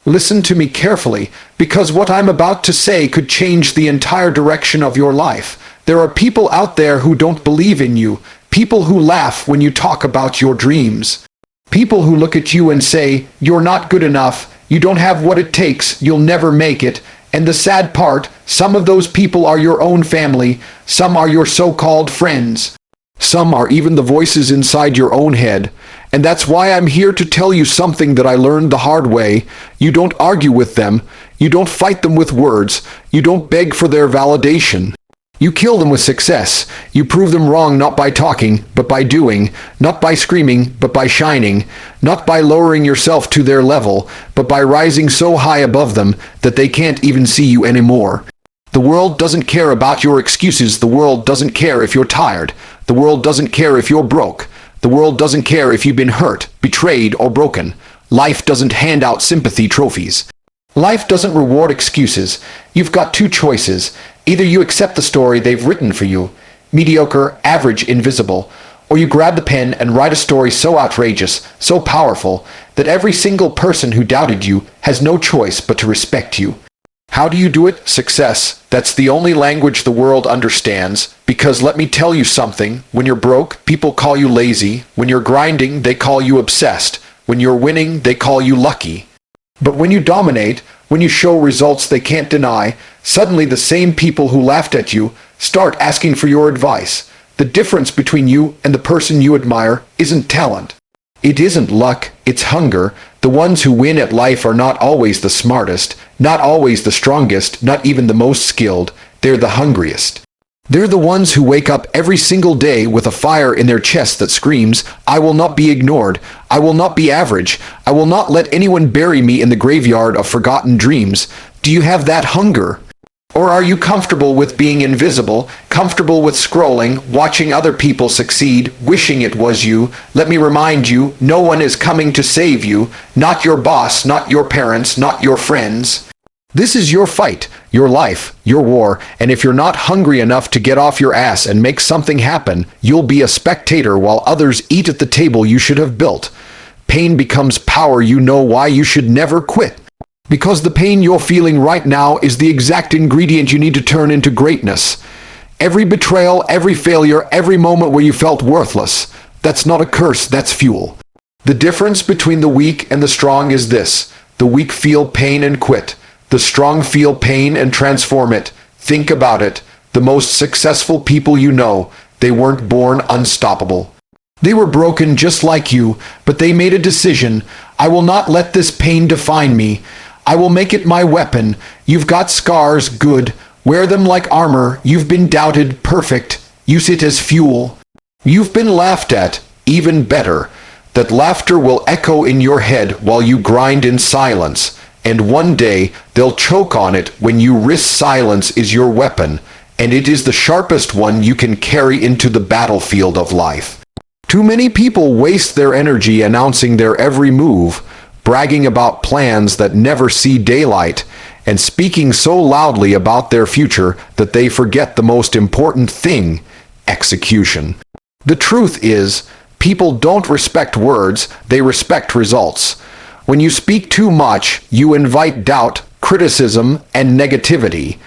Listen to me carefully, because what I'm about to say could change the entire direction of your life. There are people out there who don't believe in you, people who laugh when you talk about your dreams, people who look at you and say, "You're not good enough, you don't have what it takes, you'll never make it." And the sad part, some of those people are your own family, some are your so-called friends. Some are even the voices inside your own head. And that's why I'm here to tell you something that I learned the hard way. You don't argue with them. You don't fight them with words. You don't beg for their validation. You kill them with success. You prove them wrong not by talking, but by doing, not by screaming, but by shining, not by lowering yourself to their level, but by rising so high above them that they can't even see you anymore. The world doesn't care about your excuses. The world doesn't care if you're tired. The world doesn't care if you're broke. The world doesn't care if you've been hurt, betrayed, or broken. Life doesn't hand out sympathy trophies. Life doesn't reward excuses. You've got two choices. Either you accept the story they've written for you, mediocre, average, invisible, or you grab the pen and write a story so outrageous, so powerful, that every single person who doubted you has no choice but to respect you. How do you do it? Success. That's the only language the world understands, because let me tell you something, when you're broke, people call you lazy. When you're grinding, they call you obsessed. When you're winning, they call you lucky. But when you dominate, when you show results they can't deny, suddenly the same people who laughed at you start asking for your advice. The difference between you and the person you admire isn't talent. It isn't luck, it's hunger. The ones who win at life are not always the smartest, not always the strongest, not even the most skilled. They're the hungriest. They're the ones who wake up every single day with a fire in their chest that screams, "I will not be ignored. I will not be average. I will not let anyone bury me in the graveyard of forgotten dreams." Do you have that hunger? Or are you comfortable with being invisible, comfortable with scrolling, watching other people succeed, wishing it was you? Let me remind you, no one is coming to save you, not your boss, not your parents, not your friends. This is your fight, your life, your war, and if you're not hungry enough to get off your ass and make something happen, you'll be a spectator while others eat at the table you should have built. Pain becomes power. You know why you should never quit. Because the pain you're feeling right now is the exact ingredient you need to turn into greatness. Every betrayal, every failure, every moment where you felt worthless, that's not a curse, that's fuel. The difference between the weak and the strong is this: the weak feel pain and quit. The strong feel pain and transform it. Think about it. The most successful people you know, they weren't born unstoppable. They were broken just like you, but they made a decision. I will not let this pain define me. I will make it my weapon. You've got scars, good. Wear them like armor. You've been doubted, perfect. Use it as fuel. You've been laughed at, even better. That laughter will echo in your head while you grind in silence. And one day, they'll choke on it when you risk silence is your weapon, and it is the sharpest one you can carry into the battlefield of life. Too many people waste their energy announcing their every move, bragging about plans that never see daylight, and speaking so loudly about their future that they forget the most important thing: execution. The truth is, people don't respect words, they respect results. When you speak too much, you invite doubt, criticism, and negativity.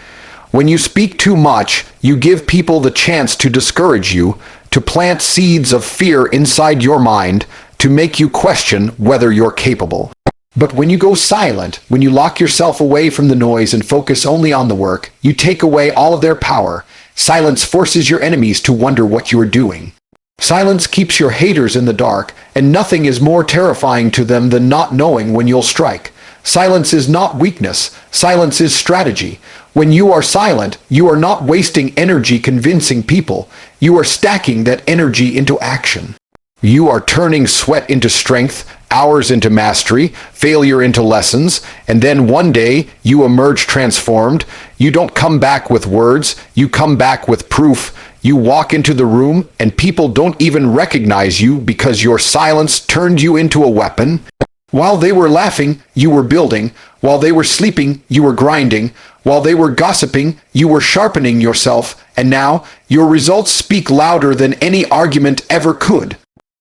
When you speak too much, you give people the chance to discourage you, to plant seeds of fear inside your mind, to make you question whether you're capable. But when you go silent, when you lock yourself away from the noise and focus only on the work, you take away all of their power. Silence forces your enemies to wonder what you are doing. Silence keeps your haters in the dark, and nothing is more terrifying to them than not knowing when you'll strike. Silence is not weakness. Silence is strategy. When you are silent, you are not wasting energy convincing people. You are stacking that energy into action. You are turning sweat into strength, hours into mastery, failure into lessons, and then one day you emerge transformed. You don't come back with words, you come back with proof. You walk into the room and people don't even recognize you because your silence turned you into a weapon. While they were laughing, you were building. While they were sleeping, you were grinding. While they were gossiping, you were sharpening yourself. And now, your results speak louder than any argument ever could.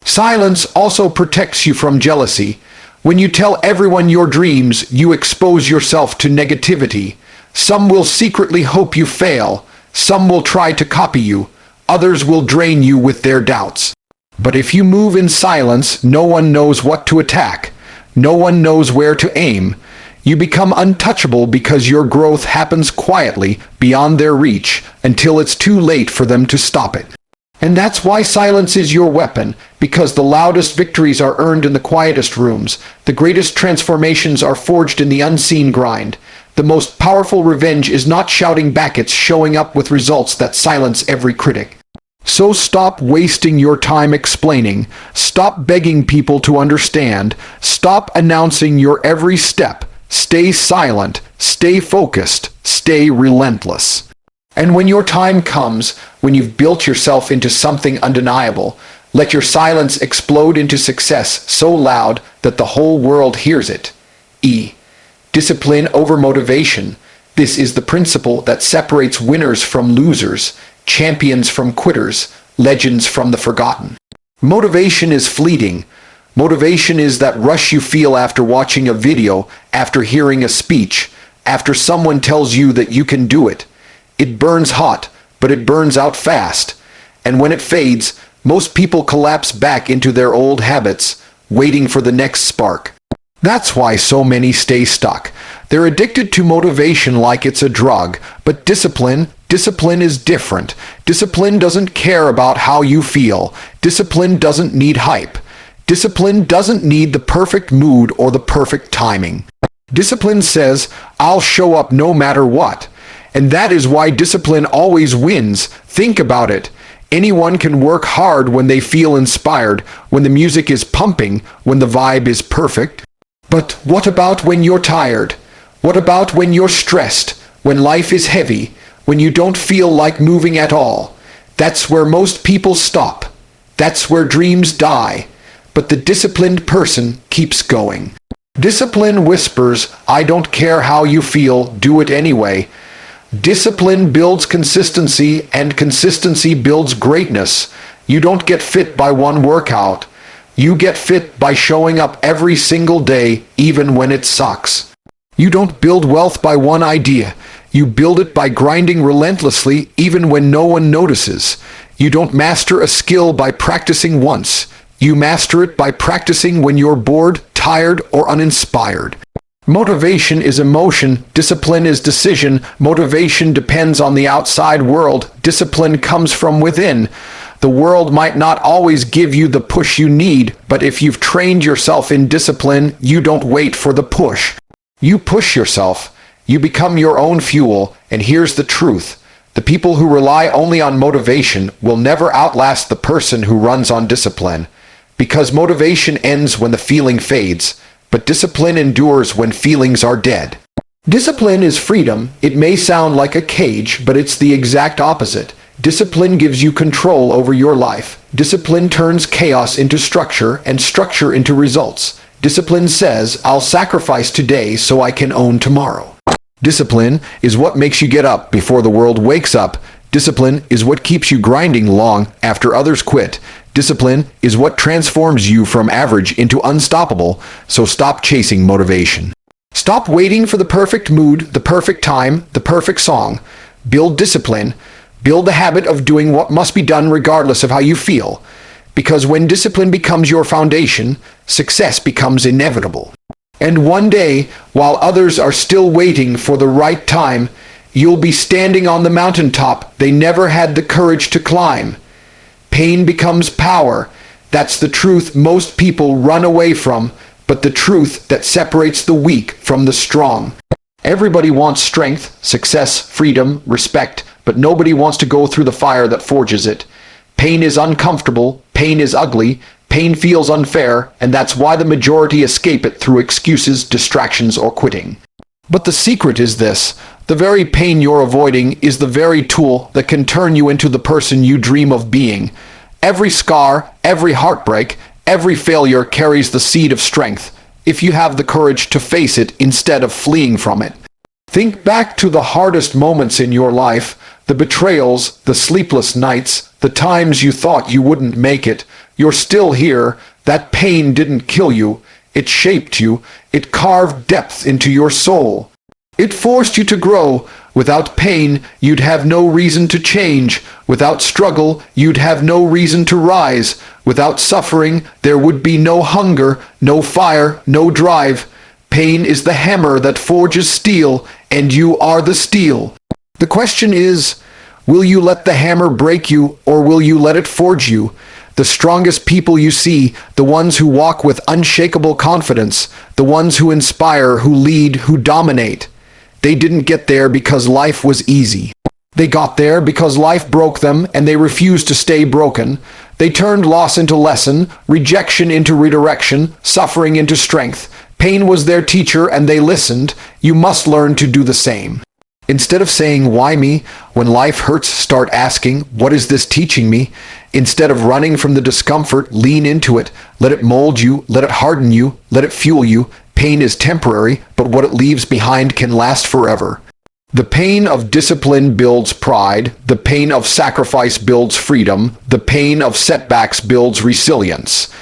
Silence also protects you from jealousy. When you tell everyone your dreams, you expose yourself to negativity. Some will secretly hope you fail. Some will try to copy you. Others will drain you with their doubts. But if you move in silence, no one knows what to attack. No one knows where to aim. You become untouchable because your growth happens quietly, beyond their reach, until it's too late for them to stop it. And that's why silence is your weapon, because the loudest victories are earned in the quietest rooms. The greatest transformations are forged in the unseen grind. The most powerful revenge is not shouting back, it's showing up with results that silence every critic. So stop wasting your time explaining. Stop begging people to understand. Stop announcing your every step. Stay silent. Stay focused. Stay relentless. And when your time comes, when you've built yourself into something undeniable, let your silence explode into success so loud that the whole world hears it. Discipline over motivation. This is the principle that separates winners from losers, champions from quitters, legends from the forgotten. Motivation is fleeting. Motivation is that rush you feel after watching a video, after hearing a speech, after someone tells you that you can do it. It burns hot, but it burns out fast. And when it fades, most people collapse back into their old habits, waiting for the next spark. That's why so many stay stuck. They're addicted to motivation like it's a drug, but discipline is different. Discipline doesn't care about how you feel. Discipline doesn't need hype. Discipline doesn't need the perfect mood or the perfect timing. Discipline says, I'll show up no matter what. And that is why discipline always wins. Think about it. Anyone can work hard when they feel inspired, when the music is pumping, when the vibe is perfect. But what about when you're tired? What about when you're stressed, when life is heavy, when you don't feel like moving at all? That's where most people stop. That's where dreams die. But the disciplined person keeps going. Discipline whispers, I don't care how you feel, do it anyway. Discipline builds consistency, and consistency builds greatness. You don't get fit by one workout. You get fit by showing up every single day, even when it sucks. You don't build wealth by one idea. You build it by grinding relentlessly, even when no one notices. You don't master a skill by practicing once. You master it by practicing when you're bored, tired, or uninspired. Motivation is emotion, discipline is decision. Motivation depends on the outside world, discipline comes from within. The world might not always give you the push you need, but if you've trained yourself in discipline, you don't wait for the push. You push yourself, you become your own fuel, and here's the truth. The people who rely only on motivation will never outlast the person who runs on discipline. Because motivation ends when the feeling fades, but discipline endures when feelings are dead. Discipline is freedom. It may sound like a cage, but it's the exact opposite. Discipline gives you control over your life. Discipline turns chaos into structure and structure into results. Discipline says, I'll sacrifice today so I can own tomorrow. Discipline is what makes you get up before the world wakes up. Discipline is what keeps you grinding long after others quit. Discipline is what transforms you from average into unstoppable, so stop chasing motivation. Stop waiting for the perfect mood, the perfect time, the perfect song. Build discipline. Build the habit of doing what must be done regardless of how you feel. Because when discipline becomes your foundation, success becomes inevitable. And one day, while others are still waiting for the right time, you'll be standing on the mountaintop they never had the courage to climb. Pain becomes power. That's the truth most people run away from, but the truth that separates the weak from the strong. Everybody wants strength, success, freedom, respect, but nobody wants to go through the fire that forges it. Pain is uncomfortable, pain is ugly, pain feels unfair, and that's why the majority escape it through excuses, distractions, or quitting. But the secret is this: the very pain you're avoiding is the very tool that can turn you into the person you dream of being. Every scar, every heartbreak, every failure carries the seed of strength, if you have the courage to face it instead of fleeing from it. Think back to the hardest moments in your life, the betrayals, the sleepless nights, the times you thought you wouldn't make it. You're still here. That pain didn't kill you. It shaped you. It carved depth into your soul. It forced you to grow. Without pain, you'd have no reason to change. Without struggle, you'd have no reason to rise. Without suffering, there would be no hunger, no fire, no drive. Pain is the hammer that forges steel, and you are the steel. The question is, will you let the hammer break you, or will you let it forge you? The strongest people you see, the ones who walk with unshakable confidence, the ones who inspire, who lead, who dominate. They didn't get there because life was easy. They got there because life broke them and they refused to stay broken. They turned loss into lesson, rejection into redirection, suffering into strength. Pain was their teacher and they listened. You must learn to do the same. Instead of saying, why me? When life hurts, start asking, what is this teaching me? Instead of running from the discomfort, lean into it. Let it mold you, let it harden you, let it fuel you. Pain is temporary, but what it leaves behind can last forever. The pain of discipline builds pride. The pain of sacrifice builds freedom. The pain of setbacks builds resilience.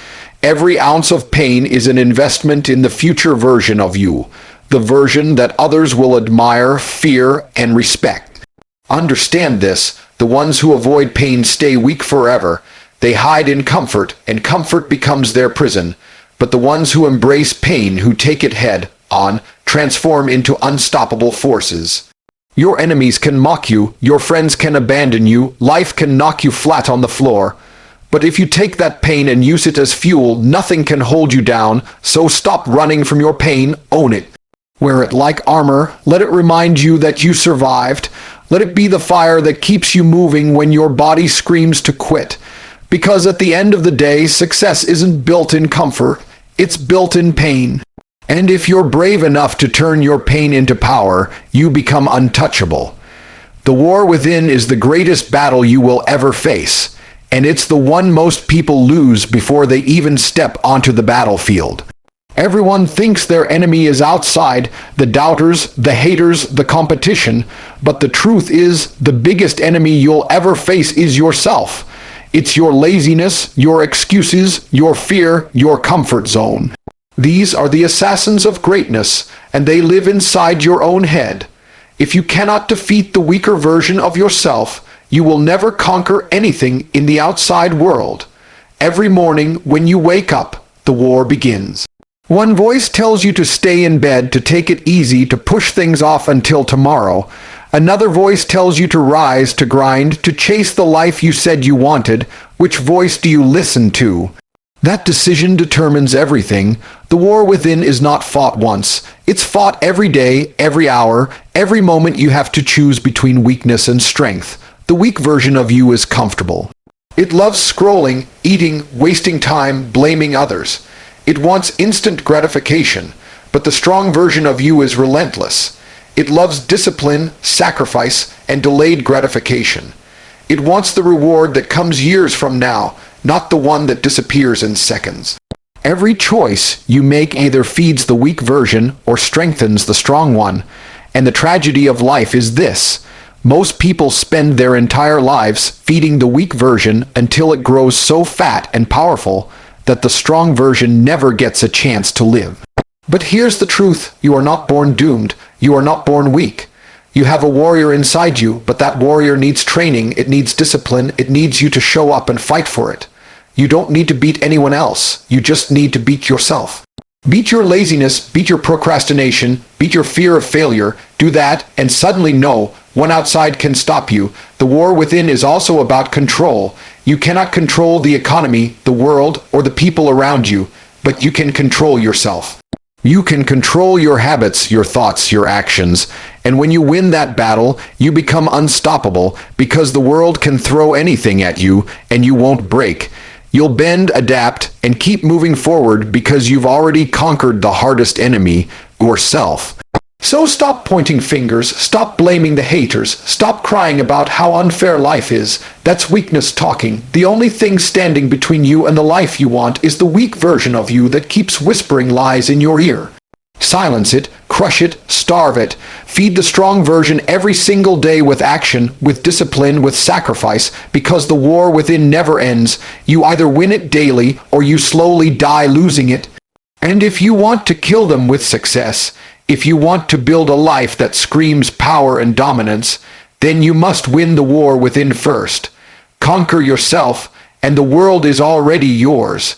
Every ounce of pain is an investment in the future version of you, the version that others will admire, fear, and respect. Understand this. The ones who avoid pain stay weak forever. They hide in comfort, and comfort becomes their prison. But the ones who embrace pain, who take it head on, transform into unstoppable forces. Your enemies can mock you, your friends can abandon you, life can knock you flat on the floor. But if you take that pain and use it as fuel, nothing can hold you down, so stop running from your pain, own it. Wear it like armor, let it remind you that you survived. Let it be the fire that keeps you moving when your body screams to quit. Because at the end of the day, success isn't built in comfort, it's built in pain. And if you're brave enough to turn your pain into power, you become untouchable. The war within is the greatest battle you will ever face, and it's the one most people lose before they even step onto the battlefield. Everyone thinks their enemy is outside, the doubters, the haters, the competition, but the truth is, the biggest enemy you'll ever face is yourself. It's your laziness, your excuses, your fear, your comfort zone. These are the assassins of greatness, and they live inside your own head. If you cannot defeat the weaker version of yourself, you will never conquer anything in the outside world. Every morning when you wake up, the war begins. One voice tells you to stay in bed, to take it easy, to push things off until tomorrow. Another voice tells you to rise, to grind, to chase the life you said you wanted. Which voice do you listen to? That decision determines everything. The war within is not fought once. It's fought every day, every hour, every moment. You have to choose between weakness and strength. The weak version of you is comfortable. It loves scrolling, eating, wasting time, blaming others. It wants instant gratification, but the strong version of you is relentless. It loves discipline, sacrifice, and delayed gratification. It wants the reward that comes years from now, not the one that disappears in seconds. Every choice you make either feeds the weak version or strengthens the strong one. And the tragedy of life is this: most people spend their entire lives feeding the weak version until it grows so fat and powerful that the strong version never gets a chance to live. But here's the truth: you are not born doomed. You are not born weak. You have a warrior inside you, but that warrior needs training, it needs discipline, it needs you to show up and fight for it. You don't need to beat anyone else, you just need to beat yourself. Beat your laziness, beat your procrastination, beat your fear of failure. Do that, and suddenly no one outside can stop you. The war within is also about control. You cannot control the economy, the world, or the people around you, but you can control yourself. You can control your habits, your thoughts, your actions, and when you win that battle, you become unstoppable because the world can throw anything at you and you won't break. You'll bend, adapt, and keep moving forward because you've already conquered the hardest enemy, yourself. So stop pointing fingers, stop blaming the haters, stop crying about how unfair life is. That's weakness talking. The only thing standing between you and the life you want is the weak version of you that keeps whispering lies in your ear. Silence it, crush it, starve it. Feed the strong version every single day with action, with discipline, with sacrifice, because the war within never ends. You either win it daily or you slowly die losing it. And if you want to kill them with success, if you want to build a life that screams power and dominance, then you must win the war within first. Conquer yourself, and the world is already yours.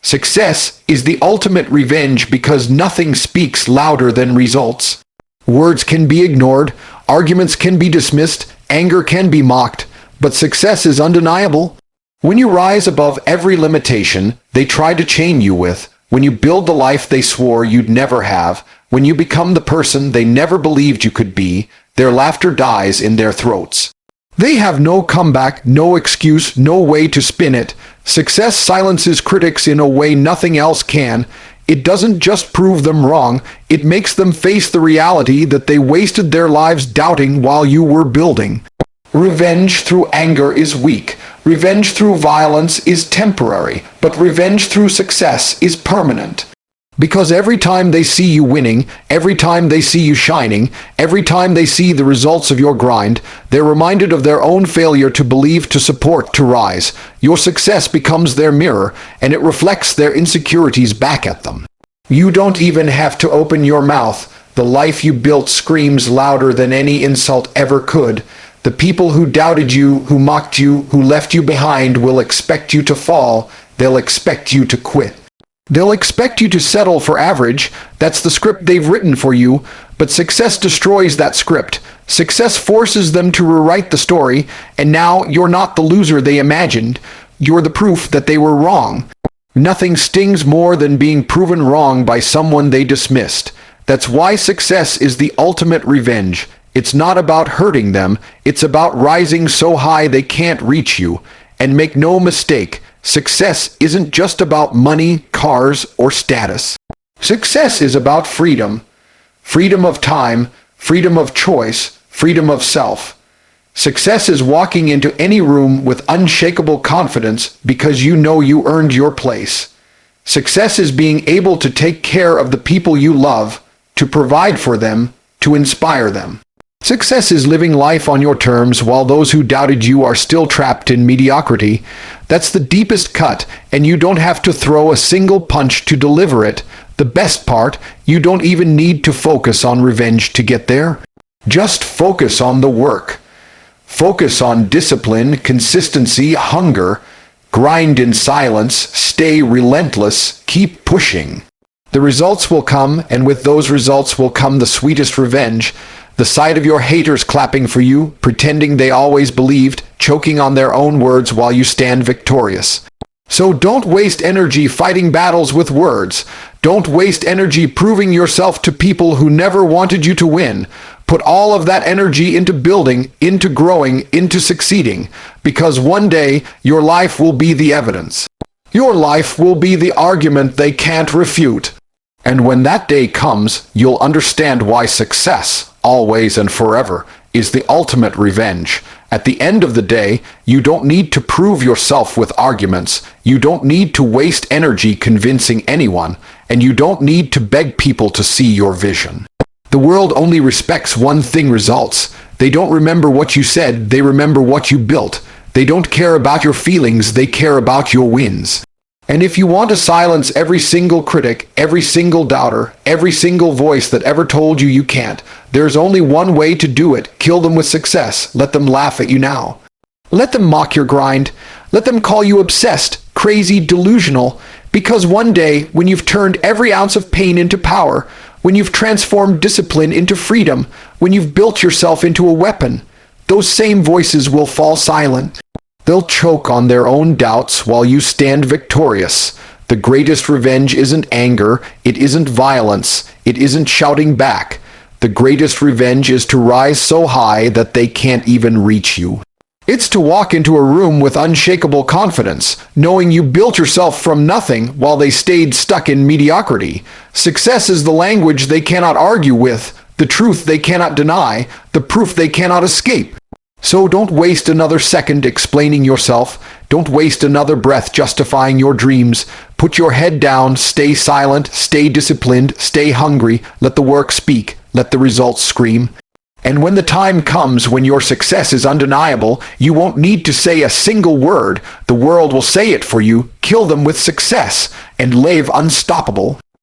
Success is the ultimate revenge because nothing speaks louder than results. Words can be ignored, arguments can be dismissed, anger can be mocked, but success is undeniable. When you rise above every limitation they tried to chain you with, when you build the life they swore you'd never have, when you become the person they never believed you could be, their laughter dies in their throats. They have no comeback, no excuse, no way to spin it. Success silences critics in a way nothing else can. It doesn't just prove them wrong, it makes them face the reality that they wasted their lives doubting while you were building. Revenge through anger is weak. Revenge through violence is temporary, but revenge through success is permanent. Because every time they see you winning, every time they see you shining, every time they see the results of your grind, they're reminded of their own failure to believe, to support, to rise. Your success becomes their mirror, and it reflects their insecurities back at them. You don't even have to open your mouth. The life you built screams louder than any insult ever could. The people who doubted you, who mocked you, who left you behind will expect you to fall. They'll expect you to quit. They'll expect you to settle for average. That's the script they've written for you, but success destroys that script. Success forces them to rewrite the story, and now you're not the loser they imagined. You're the proof that they were wrong. Nothing stings more than being proven wrong by someone they dismissed. That's why success is the ultimate revenge. It's not about hurting them, it's about rising so high they can't reach you. And make no mistake, success isn't just about money, cars, or status. Success is about freedom. Freedom of time, freedom of choice, freedom of self. Success is walking into any room with unshakable confidence because you know you earned your place. Success is being able to take care of the people you love, to provide for them, to inspire them. Success is living life on your terms while those who doubted you are still trapped in mediocrity. That's the deepest cut, and you don't have to throw a single punch to deliver it. The best part, you don't even need to focus on revenge to get there. Just focus on the work. Focus on discipline, consistency, hunger. Grind in silence, stay relentless, keep pushing. The results will come, and with those results will come the sweetest revenge. The sight of your haters clapping for you, pretending they always believed, choking on their own words while you stand victorious. So don't waste energy fighting battles with words. Don't waste energy proving yourself to people who never wanted you to win. Put all of that energy into building, into growing, into succeeding, because one day your life will be the evidence. Your life will be the argument they can't refute. And when that day comes, you'll understand why success, always and forever, is the ultimate revenge. At the end of the day, you don't need to prove yourself with arguments. You don't need to waste energy convincing anyone, and you don't need to beg people to see your vision. The world only respects one thing: results. They don't remember what you said, they remember what you built. They don't care about your feelings, they care about your wins. And if you want to silence every single critic, every single doubter, every single voice that ever told you you can't, there's only one way to do it: kill them with success. Let them laugh at you now. Let them mock your grind. Let them call you obsessed, crazy, delusional, because one day, when you've turned every ounce of pain into power, when you've transformed discipline into freedom, when you've built yourself into a weapon, those same voices will fall silent. They'll choke on their own doubts while you stand victorious. The greatest revenge isn't anger, it isn't violence, it isn't shouting back. The greatest revenge is to rise so high that they can't even reach you. It's to walk into a room with unshakable confidence, knowing you built yourself from nothing while they stayed stuck in mediocrity. Success is the language they cannot argue with, the truth they cannot deny, the proof they cannot escape. So don't waste another second explaining yourself. Don't waste another breath justifying your dreams. Put your head down, stay silent, stay disciplined, stay hungry. Let the work speak. Let the results scream. And when the time comes when your success is undeniable, you won't need to say a single word. The world will say it for you. Kill them with success and live unstoppable.